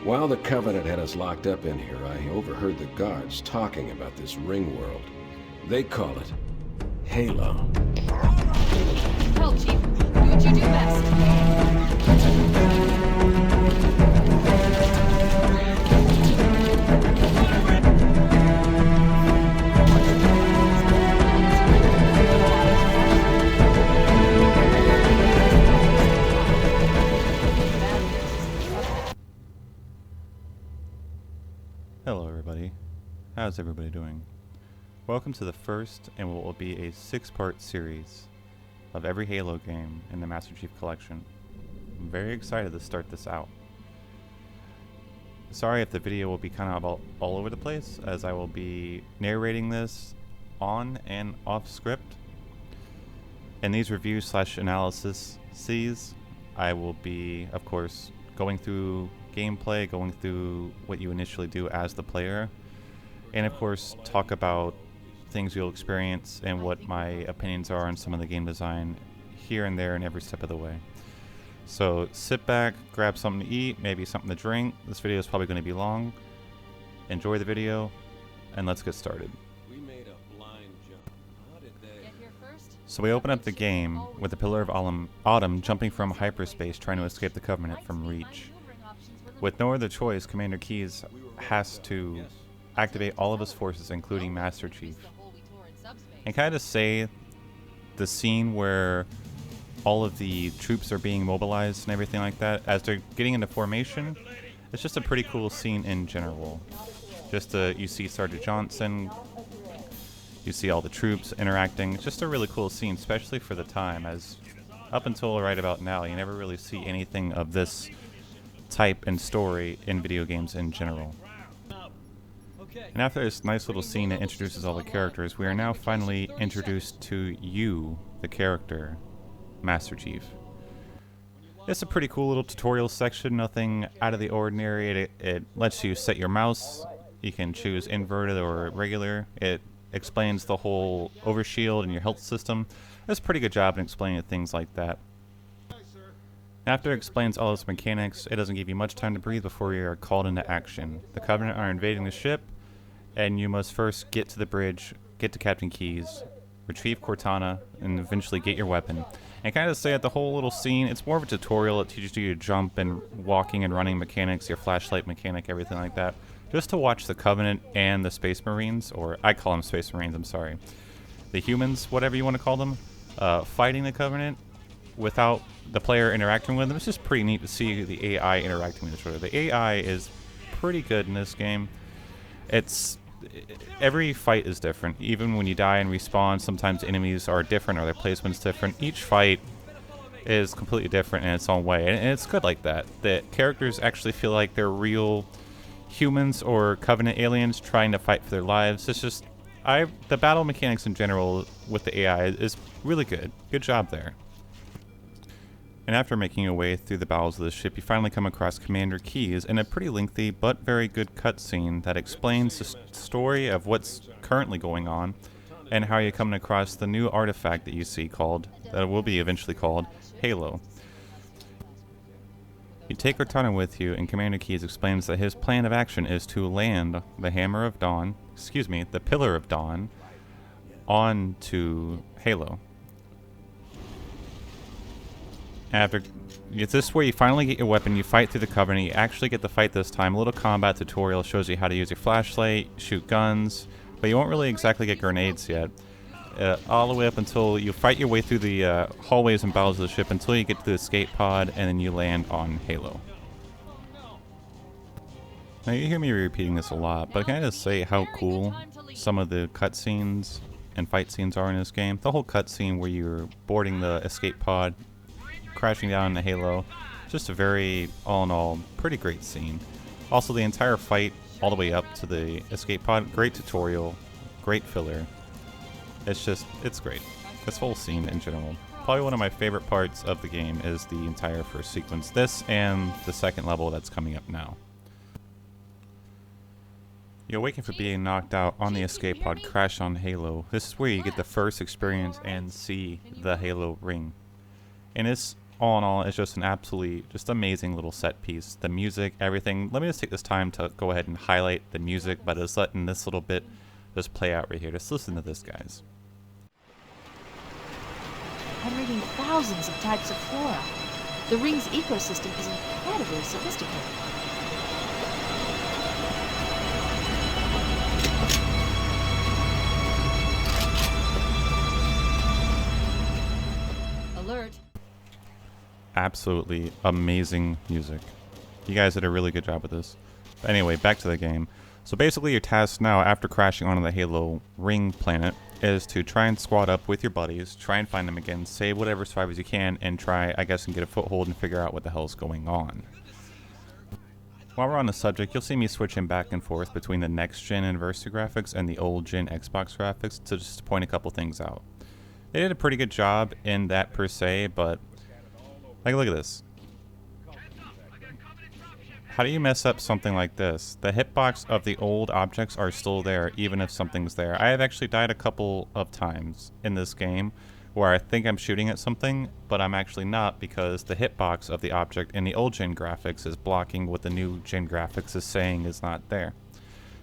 While the Covenant had us locked up in here, I overheard the guards talking about this ring world. They call it Halo. Well, Chief, do what you do best. Hello everybody, how's everybody doing? Welcome to the first and what will be a 6-part series of every Halo game in the Master Chief Collection. I'm very excited to start this out. Sorry if the video will be kind of all over the place, as I will be narrating this on and off script. In these reviews / analyses, I will be, of course, going through gameplay, going through what you initially do as the player, and of course talk about things you'll experience and what my opinions are on some of the game design here and there and every step of the way. So sit back, grab something to eat, maybe something to drink. This video is probably going to be long. Enjoy the video, and let's get started. We made a blind jump. How did they... Get here first. So we open up the game with the Pillar of Autumn jumping from hyperspace trying to escape the Covenant from Reach. With no other choice, Commander Keyes has to activate all of his forces, including Master Chief. And kind of say the scene where all of the troops are being mobilized and everything like that, as they're getting into formation, it's just a pretty cool scene in general. You see Sergeant Johnson, you see all the troops interacting. It's just a really cool scene, especially for the time, as up until right about now, you never really see anything of this type and story in video games in general. And after this nice little scene that introduces all the characters, we are now finally introduced to you, the character, Master Chief. It's a pretty cool little tutorial section, nothing out of the ordinary. It lets you set your mouse. You can choose inverted or regular. It explains the whole overshield and your health system. It does a pretty good job in explaining things like that. After it explains all its mechanics, it doesn't give you much time to breathe before you are called into action. The Covenant are invading the ship, and you must first get to the bridge, get to Captain Keyes, retrieve Cortana, and eventually get your weapon. And kind of say that the whole little scene, it's more of a tutorial. It teaches you your jump and walking and running mechanics, your flashlight mechanic, everything like that. Just to watch the Covenant and the Space Marines, or I call them Space Marines, I'm sorry. The humans, whatever you want to call them, fighting the Covenant without the player interacting with them. It's just pretty neat to see the AI interacting with each other. The AI is pretty good in this game. Every fight is different. Even when you die and respawn, sometimes enemies are different or their placement's different. Each fight is completely different in its own way, and it's good like that. The characters actually feel like they're real humans or Covenant aliens trying to fight for their lives. It's just, the battle mechanics in general with the AI is really good. Good job there. And after making your way through the bowels of the ship, you finally come across Commander Keyes in a pretty lengthy but very good cutscene that explains the story of what's currently going on and how you're coming across the new artifact that you see that will be eventually called Halo. You take Cortana with you, and Commander Keyes explains that his plan of action is to land the the Pillar of Dawn onto Halo. This is where you finally get your weapon, you fight through the Covenant, you actually get the fight this time. A little combat tutorial shows you how to use your flashlight, shoot guns, but you won't really exactly get grenades yet. All the way up until you fight your way through the hallways and bowels of the ship until you get to the escape pod, and then you land on Halo. Now you hear me repeating this a lot, but I can just say how cool some of the cutscenes and fight scenes are in this game. The whole cutscene where you're boarding the escape pod, crashing down into Halo, just a very, all in all, pretty great scene. Also, the entire fight all the way up to the escape pod, great tutorial, great filler. It's great. This whole scene in general. Probably one of my favorite parts of the game is the entire first sequence. This and the second level that's coming up now. You awaken from being knocked out on the escape pod, crash on Halo. This is where you get the first experience and see the Halo ring. And it's all in all, it's just an absolutely just amazing little set piece. The music, everything. Let me just take this time to go ahead and highlight the music by just letting this little bit just play out right here. Just listen to this, guys. I'm reading thousands of types of flora. The ring's ecosystem is incredibly sophisticated. Alert. Absolutely amazing music. You guys did a really good job with this. But anyway, back to the game. So basically your task now, after crashing onto the Halo ring planet, is to try and squad up with your buddies, try and find them again, save whatever survivors you can, and try, I guess, and get a foothold and figure out what the hell's going on. While we're on the subject, you'll see me switching back and forth between the next-gen Anniversary graphics and the old-gen Xbox graphics to just point a couple things out. They did a pretty good job in that per se, but like, look at this. How do you mess up something like this? The hitbox of the old objects are still there, even if something's there. I have actually died a couple of times in this game where I think I'm shooting at something, but I'm actually not, because the hitbox of the object in the old gen graphics is blocking what the new gen graphics is saying is not there.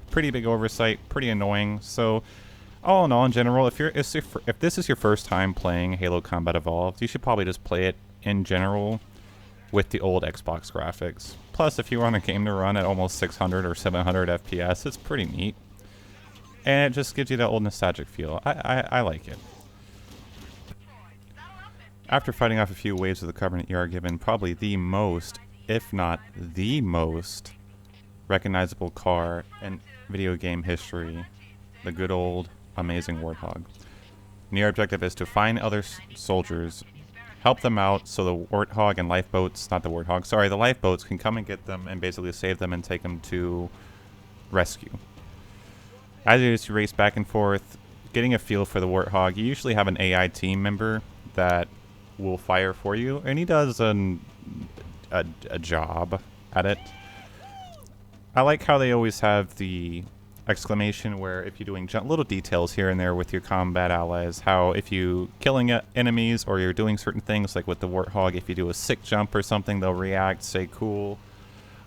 Pretty big oversight, pretty annoying. So all in all, in general, if this is your first time playing Halo Combat Evolved, you should probably just play it in general with the old Xbox graphics. Plus, if you want a game to run at almost 600 or 700 FPS, it's pretty neat. And it just gives you that old nostalgic feel. I like it. After fighting off a few waves of the Covenant, you are given probably the most, if not the most, recognizable car in video game history. The good old, amazing Warthog. And your objective is to find other soldiers, help them out so the Warthog and lifeboats, not the Warthog, sorry, the lifeboats can come and get them and basically save them and take them to rescue. As you race back and forth, getting a feel for the Warthog, you usually have an AI team member that will fire for you, and he does a job at it. I like how they always have the exclamation where if you're doing little details here and there with your combat allies, how if you killing enemies or you're doing certain things, like with the Warthog, if you do a sick jump or something, they'll react, say cool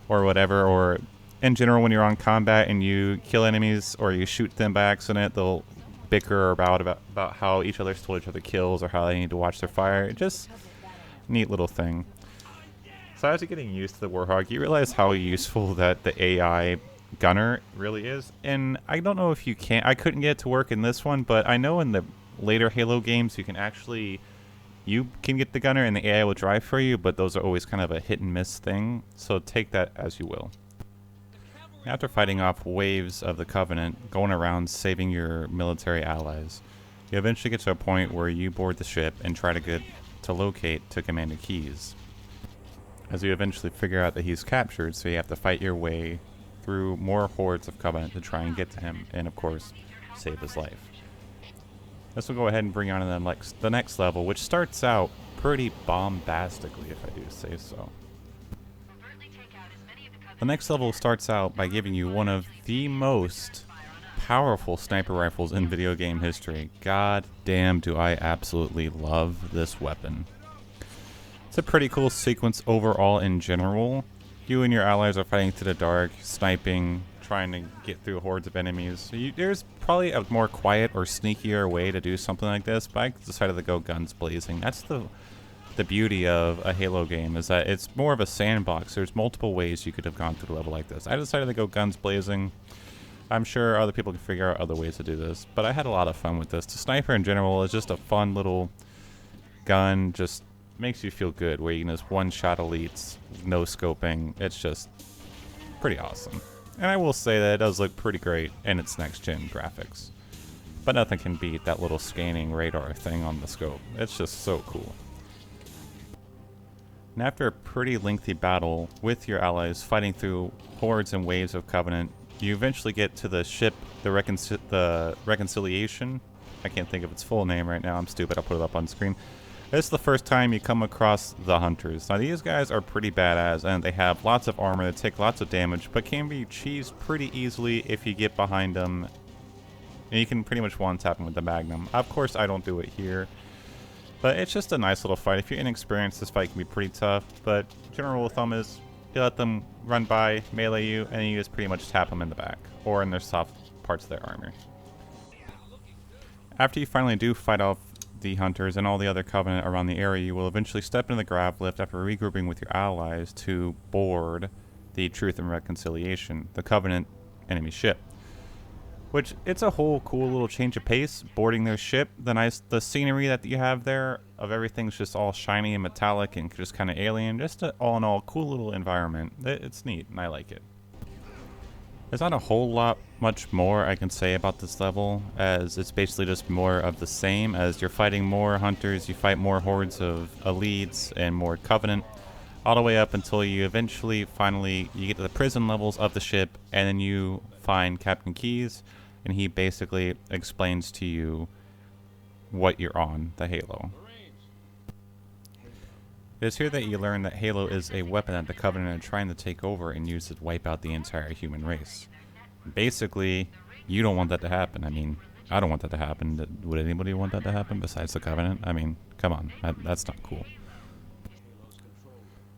or whatever. Or in general, when you're on combat and you kill enemies or you shoot them by accident, they'll bicker about how each other stole each other kills or how they need to watch their fire. Just neat little thing. So as you're getting used to the Warthog, you realize how useful that the AI gunner really is. And I don't know if you can, I couldn't get it to work in this one, but I know in the later Halo games you can get the gunner and the AI will drive for you, but those are always kind of a hit and miss thing, so take that as you will. After fighting off waves of the Covenant, going around saving your military allies, you eventually get to a point where you board the ship and try to get to locate to Commander Keyes, as you eventually figure out that he's captured, so you have to fight your way through more hordes of Covenant to try and get to him, and of course, save his life. This will go ahead and bring you on to the next level, which starts out pretty bombastically, if I do say so. The next level starts out by giving you one of the most powerful sniper rifles in video game history. God damn, do I absolutely love this weapon. It's a pretty cool sequence overall in general. You and your allies are fighting to the dark, sniping, trying to get through hordes of enemies. So there's probably a more quiet or sneakier way to do something like this, but I decided to go guns blazing. That's the beauty of a Halo game, is that it's more of a sandbox. There's multiple ways you could have gone through a level like this. I decided to go guns blazing. I'm sure other people can figure out other ways to do this, but I had a lot of fun with this. The sniper in general is just a fun little gun, just makes you feel good, where you can just one-shot elites, no scoping. It's just pretty awesome. And I will say that it does look pretty great in its next-gen graphics. But nothing can beat that little scanning radar thing on the scope. It's just so cool. And after a pretty lengthy battle with your allies fighting through hordes and waves of Covenant, you eventually get to the ship, the Reconciliation. I can't think of its full name right now. I'm stupid. I'll put it up on screen. This is the first time you come across the Hunters. Now these guys are pretty badass, and they have lots of armor, they take lots of damage, but can be cheesed pretty easily if you get behind them. And you can pretty much one-tap them with the Magnum. Of course, I don't do it here. But it's just a nice little fight. If you're inexperienced, this fight can be pretty tough. But general rule of thumb is you let them run by, melee you, and you just pretty much tap them in the back or in their soft parts of their armor. After you finally do fight off the hunters and all the other Covenant around the area, you will eventually step into the grav lift after regrouping with your allies to board the Truth and Reconciliation, the Covenant enemy ship. Which, it's a whole cool little change of pace, boarding their ship. The scenery that you have there of everything's just all shiny and metallic and just kind of alien. Just all in all, cool little environment. It's neat, and I like it. There's not a whole lot much more I can say about this level, as it's basically just more of the same. As you're fighting more hunters, you fight more hordes of elites and more Covenant, all the way up until you eventually, finally, you get to the prison levels of the ship, and then you find Captain Keyes, and he basically explains to you what you're on, the Halo. It is here that you learn that Halo is a weapon that the Covenant are trying to take over and use to wipe out the entire human race. Basically, you don't want that to happen. I mean, I don't want that to happen. Would anybody want that to happen besides the Covenant? I mean, come on, that's not cool.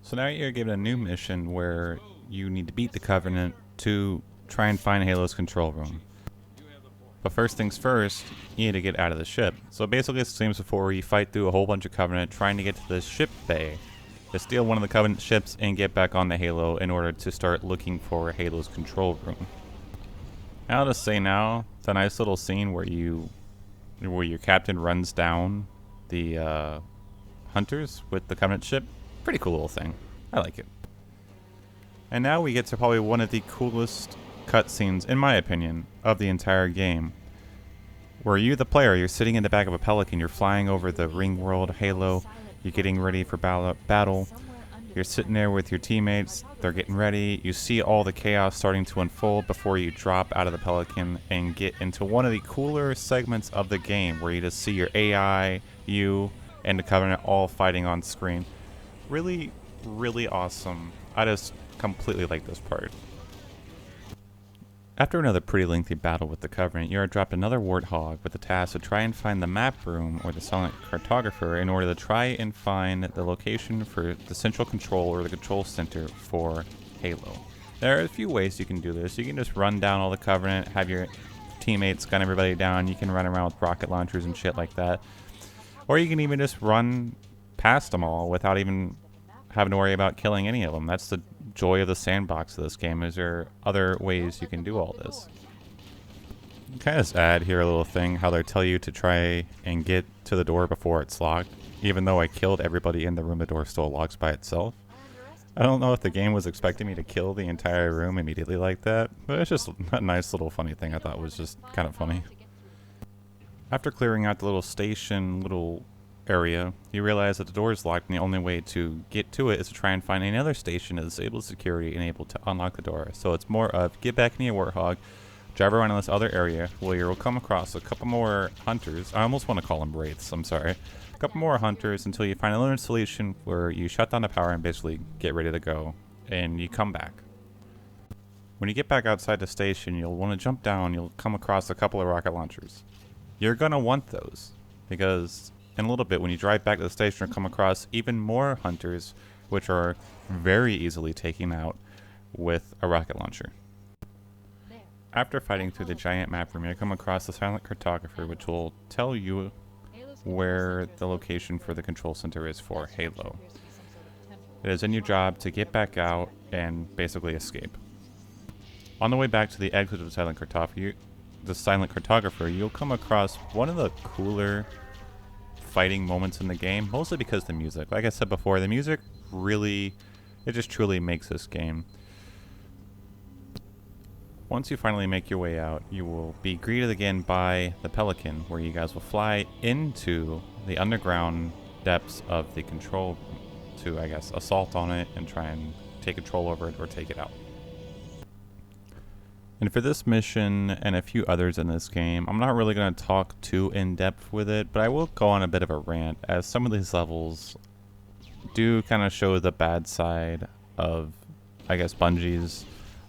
So now you're given a new mission where you need to beat the Covenant to try and find Halo's control room. But first things first, you need to get out of the ship. So basically it's the same as before, where you fight through a whole bunch of Covenant trying to get to the ship bay to steal one of the Covenant ships and get back on the Halo in order to start looking for Halo's control room. I'll just say now, the nice little scene where your captain runs down the hunters with the Covenant ship, pretty cool little thing. I like it. And now we get to probably one of the coolest cutscenes, in my opinion, of the entire game. Where you, the player, you're sitting in the back of a Pelican, you're flying over the ring world Halo, you're getting ready for battle, you're sitting there with your teammates, they're getting ready, you see all the chaos starting to unfold before you drop out of the Pelican and get into one of the cooler segments of the game, where you just see your AI, you, and the Covenant all fighting on screen. Really, really awesome. I just completely like this part. After another pretty lengthy battle with the Covenant, you are dropped another Warthog with the task to try and find the map room or the silent cartographer in order to try and find the location for the central control or the control center for Halo. There are a few ways you can do this. You can just run down all the Covenant, have your teammates gun everybody down. You can run around with rocket launchers and shit like that. Or you can even just run past them all without even having to worry about killing any of them. That's the joy of the sandbox of this game. Is there other ways you can do all this? Kind of just add here a little thing, how they tell you to try and get to the door before it's locked. Even though I killed everybody in the room, the door still locks by itself. I don't know if the game was expecting me to kill the entire room immediately like that, but it's just a nice little funny thing I thought was just kind of funny. After clearing out the little station, little area, you realize that the door is locked and the only way to get to it is to try and find another station to disable security and able to unlock the door. So it's more of get back in your Warthog, drive around in this other area where you'll come across a couple more hunters. I almost want to call them wraiths, I'm sorry. A couple more hunters until you find another solution where you shut down the power and basically get ready to go, and you come back. When you get back outside the station, you'll want to jump down, you'll come across a couple of rocket launchers. You're going to want those because in a little bit, when you drive back to the station, you'll come across even more hunters, which are very easily taken out with a rocket launcher. After fighting through the giant map room, you come across the silent cartographer, which will tell you where the location for the control center is for Halo. It is in your job to get back out and basically escape. On the way back to the exit of the silent cartographer, you'll come across one of the cooler fighting moments in the game, mostly because of the music. Like I said before, the music really, it just truly makes this game. Once you finally make your way out, you will be greeted again by the Pelican, where you guys will fly into the underground depths of the control room to, I guess, assault on it and try and take control over it or take it out. And for this mission and a few others in this game, I'm not really going to talk too in-depth with it, but I will go on a bit of a rant, as some of these levels do kind of show the bad side of, I guess, Bungie's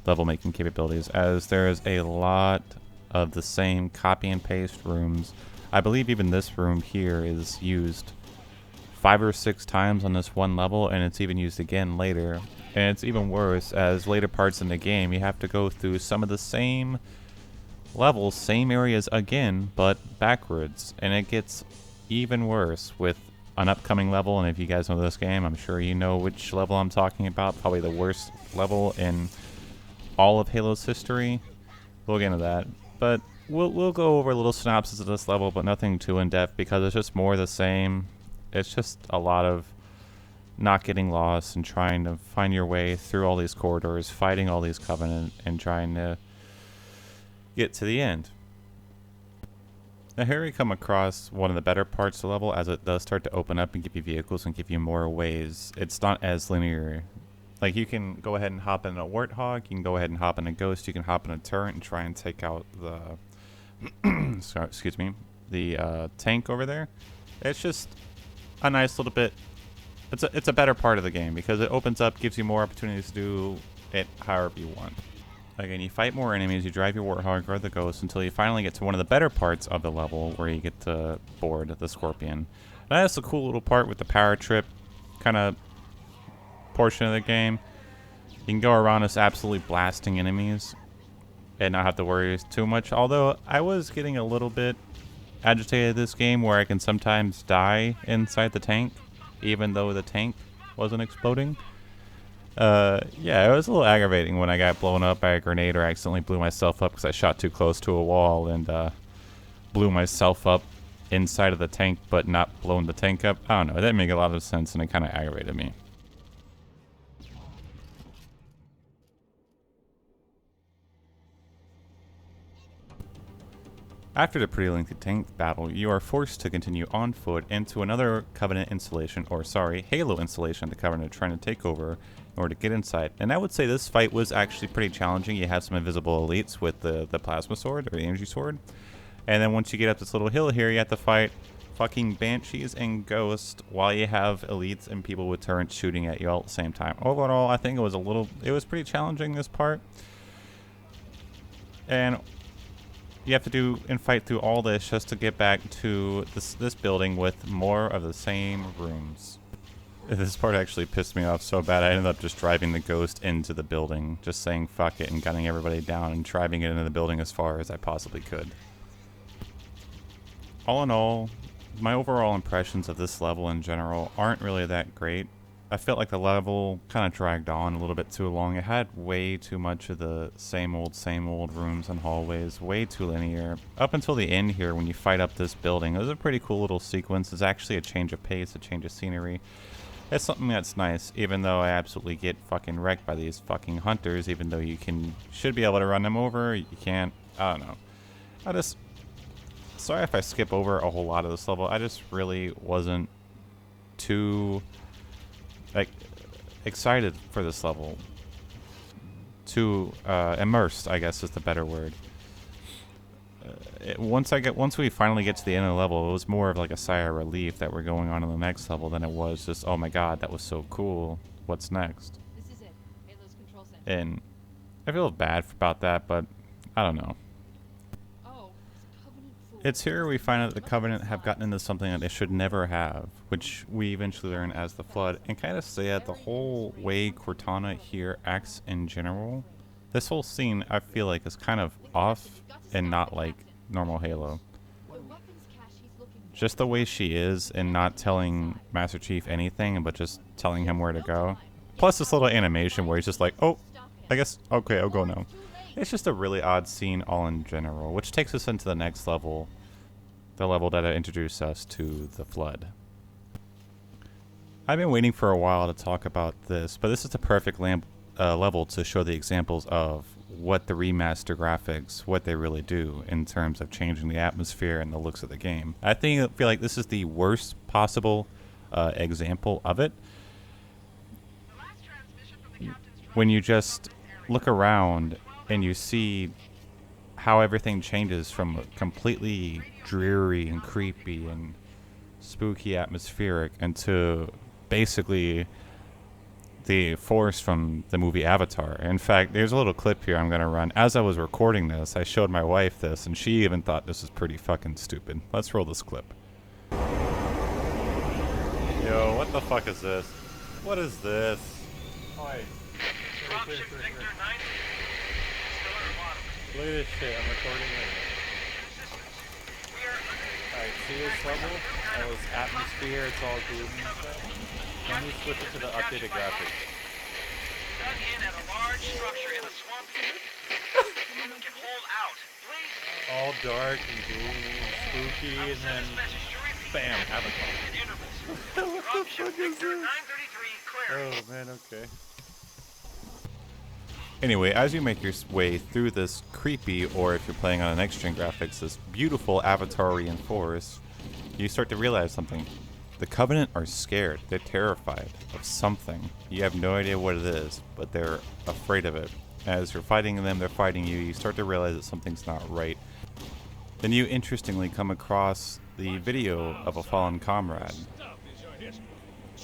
level making capabilities, as there is a lot of the same copy and paste rooms. I believe even this room here is used 5 or 6 times on this one level, and it's even used again later. And it's even worse, as later parts in the game, you have to go through some of the same levels, same areas again, but backwards. And it gets even worse with an upcoming level, and if you guys know this game, I'm sure you know which level I'm talking about. Probably the worst level in all of Halo's history. We'll get into that. But we'll go over a little synopsis of this level, but nothing too in-depth, because it's just more the same. It's just a lot of not getting lost and trying to find your way through all these corridors, fighting all these Covenant, and trying to get to the end. Now here we come across one of the better parts of the level, as it does start to open up and give you vehicles and give you more ways. It's not as linear. Like, you can go ahead and hop in a Warthog, you can go ahead and hop in a Ghost, you can hop in a turret and try and take out the sorry, excuse me, the tank over there. It's just a nice little bit. It's a better part of the game, because it opens up, gives you more opportunities to do it however you want. Again, you fight more enemies, you drive your Warthog or the Ghost until you finally get to one of the better parts of the level, where you get to board the Scorpion. And that's a cool little part with the power trip kind of portion of the game. You can go around us absolutely blasting enemies and not have to worry too much. Although I was getting a little bit agitated this game, where I can sometimes die inside the tank, even though the tank wasn't exploding. Yeah, it was a little aggravating when I got blown up by a grenade, or accidentally blew myself up because I shot too close to a wall and blew myself up inside of the tank, but not blown the tank up. I don't know, it didn't make a lot of sense, and it kind of aggravated me. After the pretty lengthy tank battle, you are forced to continue on foot into another Covenant installation, or sorry, Halo installation the Covenant are trying to take over in order to get inside. And I would say this fight was actually pretty challenging. You have some invisible elites with the plasma sword, or the energy sword. And then once you get up this little hill here, you have to fight fucking Banshees and Ghosts, while you have elites and people with turrets shooting at you all at the same time. Overall, I think it was pretty challenging, this part. And you have to do and fight through all this just to get back to this building with more of the same rooms. This part actually pissed me off so bad, I ended up just driving the Ghost into the building, just saying fuck it and gunning everybody down and driving it into the building as far as I possibly could. All in all, my overall impressions of this level in general aren't really that great. I felt like the level kind of dragged on a little bit too long. It had way too much of the same old rooms and hallways, way too linear. Up until the end here, when you fight up this building, it was a pretty cool little sequence. It's actually a change of pace, a change of scenery. It's something that's nice, even though I absolutely get fucking wrecked by these fucking hunters, even though you should be able to run them over. You can't. I don't know. Sorry if I skip over a whole lot of this level. I just really wasn't too excited for this level. Too immersed, I guess is the better word. Once we finally get to the end of the level, it was more of like a sigh of relief that we're going on to the next level than it was just, oh my god, that was so cool. What's next? This is it. Halo's control center. And I feel bad about that, but I don't know. It's here we find out that the Covenant have gotten into something that they should never have, which we eventually learn as the Flood, and kind of say that the whole way Cortana here acts in general, this whole scene I feel like is kind of off and not like normal Halo. Just the way she is, and not telling Master Chief anything, but just telling him where to go. Plus this little animation where he's just like, oh, I guess, okay, I'll go now. It's just a really odd scene all in general, which takes us into the next level, the level that introduced us to the Flood. I've been waiting for a while to talk about this, but this is the perfect level to show the examples of what the remaster graphics, what they really do in terms of changing the atmosphere and the looks of the game. I feel like this is the worst possible example of it. When you just look around and you see how everything changes from completely dreary and creepy and spooky atmospheric into basically the forest from the movie Avatar. In fact, there's a little clip here I'm going to run. As I was recording this, I showed my wife this, and she even thought this was pretty fucking stupid. Let's roll this clip. Yo. The fuck is this? What is this? Hi. Dropship Victor 90. Still at the bottom. Look at this shit. I'm recording it. We are under Alright, see this level? That was atmosphere. It's all gloomy and stuff. Let me switch it to the updated graphics. dug in at a large structure in a swamp. Can hold out. Please. All dark and gloomy and spooky, and then bam, Avatar. What the fuck is this? 933 clear. Oh man, okay. Anyway, as you make your way through this creepy, or if you're playing on an next-gen graphics, this beautiful Avatarian forest, you start to realize something. The Covenant are scared. They're terrified of something. You have no idea what it is, but they're afraid of it. As you're fighting them, they're fighting you. You start to realize that something's not right. Then you interestingly come across the video of a fallen comrade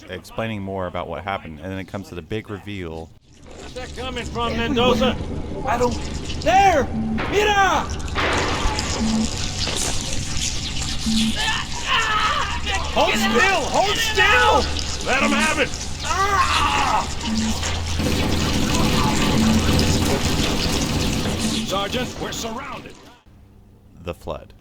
explaining more about what happened, and then it comes to the big reveal. Where's that coming from, Mendoza? I don't... There! Mira! Hold still! Hold still! Let him have it! Sergeant, we're surrounded. The Flood.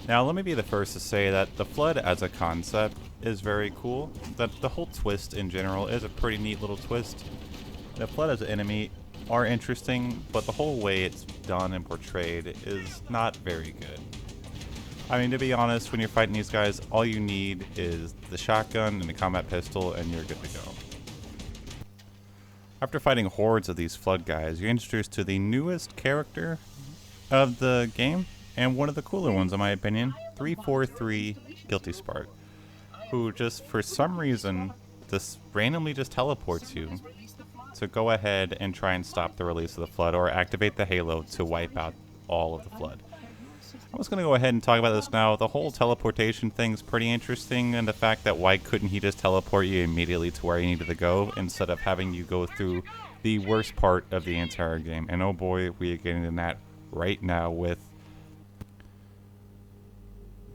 Now, let me be the first to say that the Flood as a concept is very cool. That the whole twist in general is a pretty neat little twist. The Flood as an enemy are interesting, but the whole way it's done and portrayed is not very good. I mean, to be honest, when you're fighting these guys, all you need is the shotgun and the combat pistol, and you're good to go. After fighting hordes of these Flood guys, you're introduced to the newest character of the game, and one of the cooler ones in my opinion, 343 Guilty Spark, who just for some reason just randomly just teleports you to go ahead and try and stop the release of the Flood or activate the Halo to wipe out all of the Flood. I was going to go ahead and talk about this now. The whole teleportation thing's pretty interesting, and the fact that why couldn't he just teleport you immediately to where you needed to go instead of having you go through the worst part of the entire game. And oh boy, we are getting into that right now with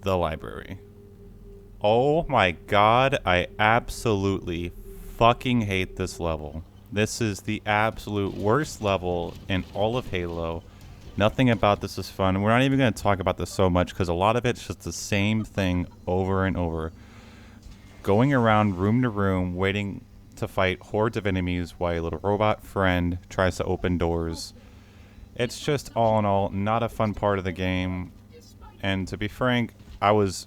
the library. Oh my god, I absolutely fucking hate this level. This is the absolute worst level in all of Halo. Nothing about this is fun. We're not even going to talk about this so much because a lot of it's just the same thing over and over. Going around room to room, waiting to fight hordes of enemies while your little robot friend tries to open doors. It's just all in all not a fun part of the game. And to be frank, I was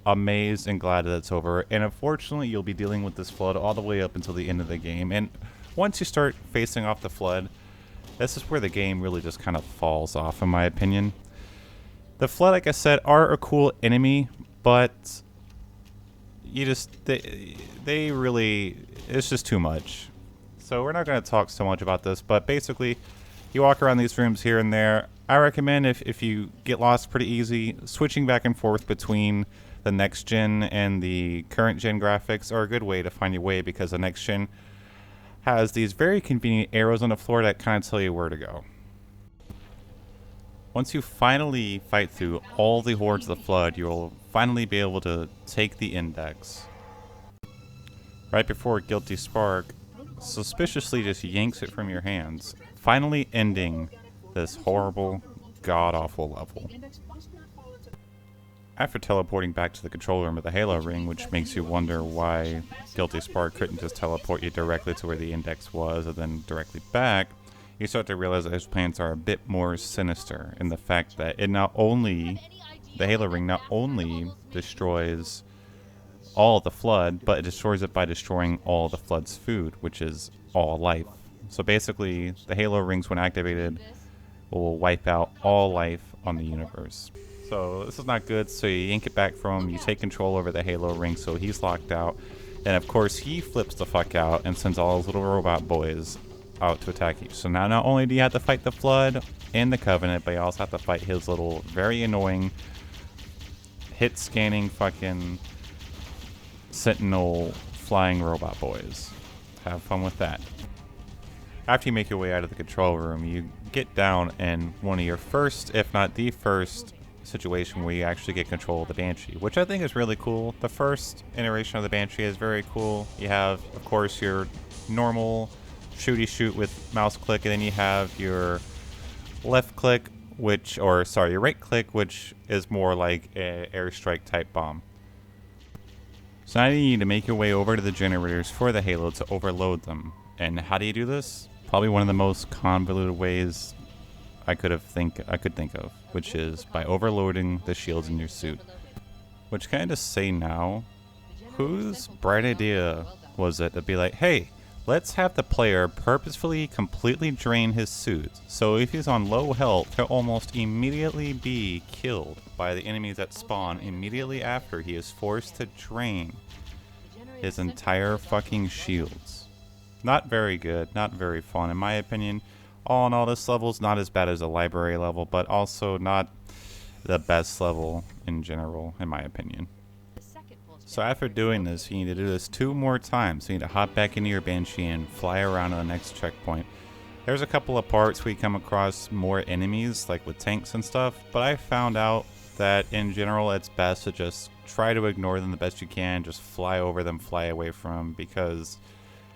amazed and glad that it's over. And unfortunately, you'll be dealing with this Flood all the way up until the end of the game. And once you start facing off the Flood, this is where the game really just kind of falls off, in my opinion. The Flood, like I said, are a cool enemy, but you just, they really, it's just too much. So we're not going to talk so much about this, but basically, you walk around these rooms here and there. I recommend if you get lost pretty easy, switching back and forth between the next gen and the current gen graphics are a good way to find your way, because the next gen has these very convenient arrows on the floor that kind of tell you where to go. Once you finally fight through all the hordes of the Flood, you'll finally be able to take the index. Right before Guilty Spark suspiciously just yanks it from your hands, finally ending this horrible, god-awful level. After teleporting back to the control room of the Halo ring, which makes you wonder why Guilty Spark couldn't just teleport you directly to where the index was and then directly back, you start to realize that his plans are a bit more sinister in the fact that it not only, the Halo ring not only destroys all of the Flood, but it destroys it by destroying all of the Flood's food, which is all life. So basically, the Halo rings, when activated, will wipe out all life on the universe. So this is not good, so you yank it back from him, you take control over the Halo ring, so he's locked out. And of course, he flips the fuck out and sends all his little robot boys out to attack you. So now not only do you have to fight the Flood and the Covenant, but you also have to fight his little, very annoying, hit-scanning fucking Sentinel flying robot boys. Have fun with that. After you make your way out of the control room, you get down in one of your first, if not the first, situation where you actually get control of the Banshee, which I think is really cool. The first iteration of the Banshee is very cool. You have, of course, your normal shooty shoot with mouse click, and then you have your left click, your right click, which is more like an airstrike type bomb. So now you need to make your way over to the generators for the Halo to overload them. And how do you do this? Probably one of the most convoluted ways I could think of, which is by overloading the shields in your suit. Which can I just say now, whose bright idea was it to be like, hey, let's have the player purposefully completely drain his suit, so if he's on low health, he'll almost immediately be killed by the enemies that spawn immediately after he is forced to drain his entire fucking shields. Not very good, not very fun in my opinion. All in all, this level's not as bad as a library level, but also not the best level in general, in my opinion. So after doing this, you need to do this 2 more times. So you need to hop back into your Banshee and fly around to the next checkpoint. There's a couple of parts where you come across more enemies, like with tanks and stuff, but I found out that in general it's best to just try to ignore them the best you can, just fly over them, fly away from them, because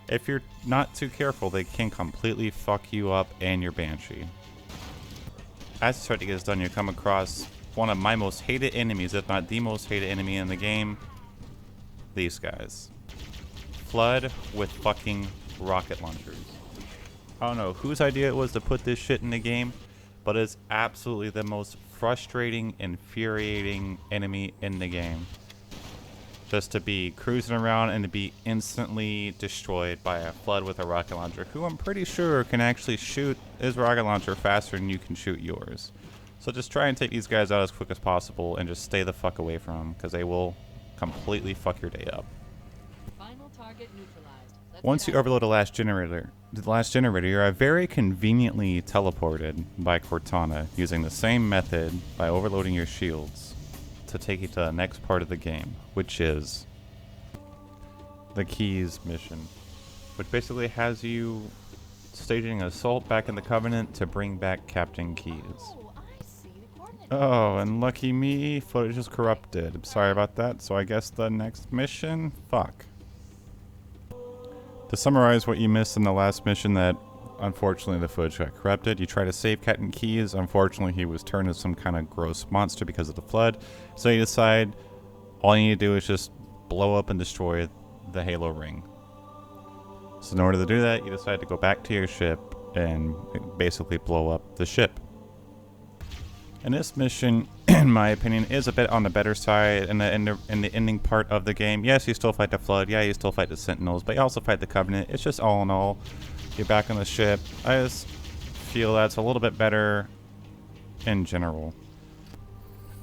if you're not too careful, they can completely fuck you up and your Banshee. As you start to get this done, you come across one of my most hated enemies, if not the most hated enemy in the game. These guys. Flood with fucking rocket launchers. I don't know whose idea it was to put this shit in the game, but it's absolutely the most frustrating, infuriating enemy in the game. Just to be cruising around and to be instantly destroyed by a Flood with a rocket launcher, who I'm pretty sure can actually shoot his rocket launcher faster than you can shoot yours. So just try and take these guys out as quick as possible and just stay the fuck away from them, because they will completely fuck your day up. Final target neutralized. Once you overload the last generator, you are very conveniently teleported by Cortana using the same method by overloading your shields to take you to the next part of the game, which is the Keyes mission, which basically has you staging an assault back in the Covenant to bring back Captain Keyes. Oh, I see. The coordinate. Oh, and lucky me, footage is corrupted. I'm sorry about that, so I guess the next mission? Fuck. To summarize what you missed in the last mission, that unfortunately the footage got corrupted. You try to save Captain Keyes. Unfortunately, he was turned into some kind of gross monster because of the flood. So you decide all you need to do is just blow up and destroy the Halo ring. So in order to do that, you decide to go back to your ship and basically blow up the ship. And this mission, in my opinion, is a bit on the better side in the ending part of the game. Yes, you still fight the Flood. Yeah, you still fight the Sentinels, but you also fight the Covenant. It's just all in all, you're back on the ship. I just feel that's a little bit better in general.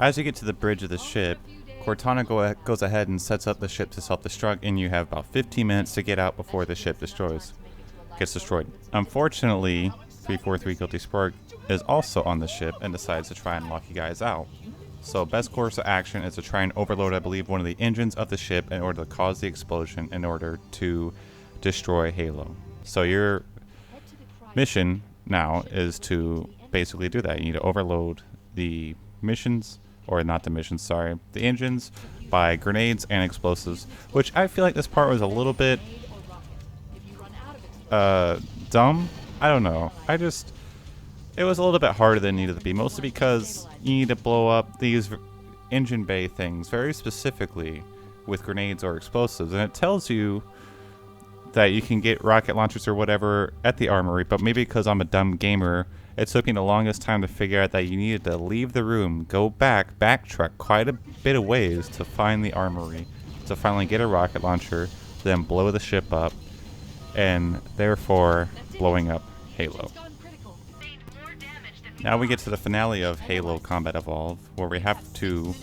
As you get to the bridge of the ship, Cortana goes ahead and sets up the ship to self-destruct, and you have about 15 minutes to get out before the ship gets destroyed. Unfortunately, 343 Guilty Spark is also on the ship and decides to try and lock you guys out. So best course of action is to try and overload, I believe, one of the engines of the ship in order to cause the explosion in order to destroy Halo. So your mission now is to basically do that. You need to overload the missions, or not the missions, sorry, the engines by grenades and explosives, which I feel like this part was a little bit dumb. I don't know. It was a little bit harder than it needed to be, mostly because you need to blow up these engine bay things very specifically with grenades or explosives, and it tells you that you can get rocket launchers or whatever at the armory, but maybe because I'm a dumb gamer, it took me the longest time to figure out that you needed to leave the room, go backtrack quite a bit of ways to find the armory, to finally get a rocket launcher, then blow the ship up, and therefore blowing up Halo. Now we get to the finale of Halo Combat Evolved, where we have to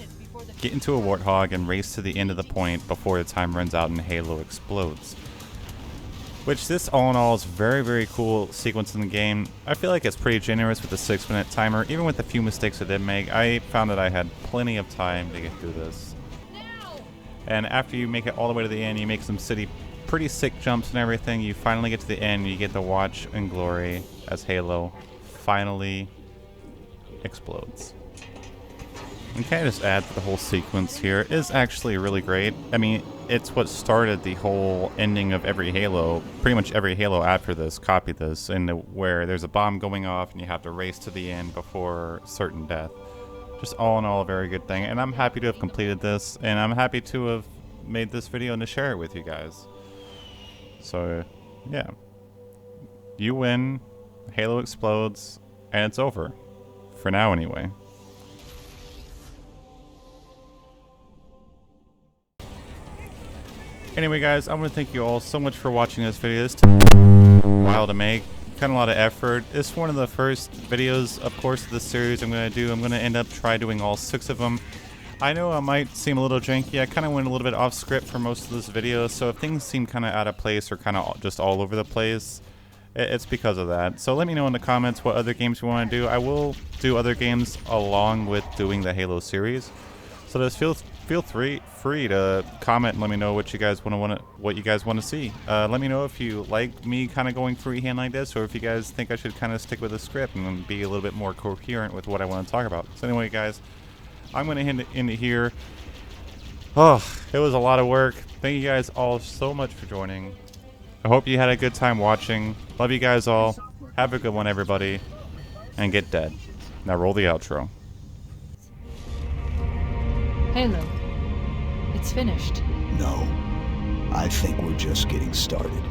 get into a Warthog and race to the end of the point before the time runs out and Halo explodes. Which, this all in all is very, very cool sequence in the game. I feel like it's pretty generous with the 6-minute timer. Even with the few mistakes I did make, I found that I had plenty of time to get through this. And after you make it all the way to the end, you make some pretty sick jumps and everything. You finally get to the end, you get to watch in glory as Halo finally explodes. And can I just add that the whole sequence here is actually really great. I mean, it's what started the whole ending of every Halo. Pretty much every Halo after this copied this, and where there's a bomb going off and you have to race to the end before certain death. Just all in all, a very good thing. And I'm happy to have completed this, and I'm happy to have made this video and to share it with you guys. So, yeah. You win, Halo explodes, and it's over. For now, anyway. Anyway, guys, I want to thank you all so much for watching this video. This took a while to make, kind of a lot of effort. It's one of the first videos, of course, of this series I'm going to do. I'm going to end up doing all 6 of them. I know I might seem a little janky. I kind of went a little bit off script for most of this video, so if things seem kind of out of place or kind of just all over the place, it's because of that. So let me know in the comments what other games you want to do. I will do other games along with doing the Halo series. So just feel free to comment and let me know what you guys want to see. Let me know if you like me kind of going freehand like this, or if you guys think I should kind of stick with the script and be a little bit more coherent with what I want to talk about. So anyway, guys, I'm going to end it here. Oh, it was a lot of work. Thank you guys all so much for joining. I hope you had a good time watching. Love you guys all. Have a good one, everybody. And get dead. Now roll the outro. Halo. It's finished. No. I think we're just getting started.